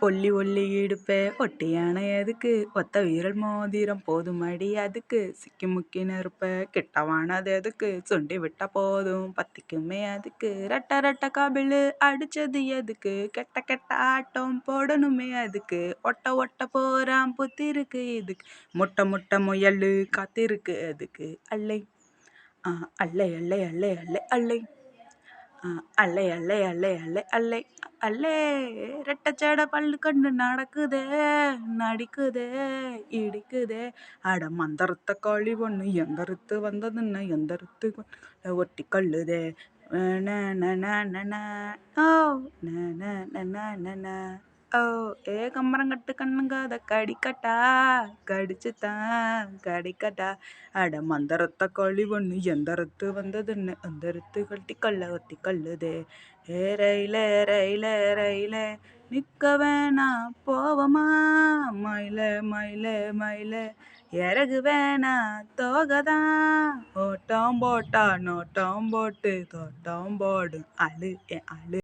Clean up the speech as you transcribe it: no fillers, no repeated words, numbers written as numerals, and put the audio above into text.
ஒல்லி ஒல்லி இடுப்பே ஒட்டியான எதுக்கு ஒத்த வீரல் மோதிரம் போதுமடி அதுக்கு சிக்கி முக்கி நெருப்ப கிட்டவானது எதுக்கு சுண்டி விட்டா போதும் பத்திக்குமே அதுக்கு ரெட்ட ரெட்ட கபிலு அடிச்சது எதுக்கு கெட்ட கெட்ட ஆட்டம் போடணுமே அதுக்கு ஒட்ட ஒட்ட போறான் புத்திருக்கு இதுக்கு முட்டை முட்டை முயலு காத்திருக்கு அதுக்கு அல்லை அல்லை அல்லை அல்லை அல்லை அல்லை அல்லை அல்லை அல்லை அல்லை அல்லை அல்லே ரெட்டச்சட பல்லு கண்டு நடக்குதே நடிக்குதே இடிக்குதே அட மந்தரத்த காளி ஒன்று எந்தறுத்து வந்ததுன்னு எந்தறுத்து ஒட்டி கல்லுதே ஓ ஓ ஏ கம்பரங்கட்டு கண்ணுங்காத கடிக்கட்டா கடிச்சுத்தான் கடிக்கட்டா அட மந்தரத்த காளி ஒன்று எந்தறுத்து வந்ததுன்னு எந்தறுத்து கட்டி கல்ல ஒட்டி கல்லுதே ஏ ரயிலே ரயிலே ரயிலே நிற்க வேணா போவமா மயிலே மயிலே மயிலே இறகு வேணா தோகதான் ஓட்டம் போட்டா நோட்டம் போட்டு தோட்டம் போடும் அழு அழு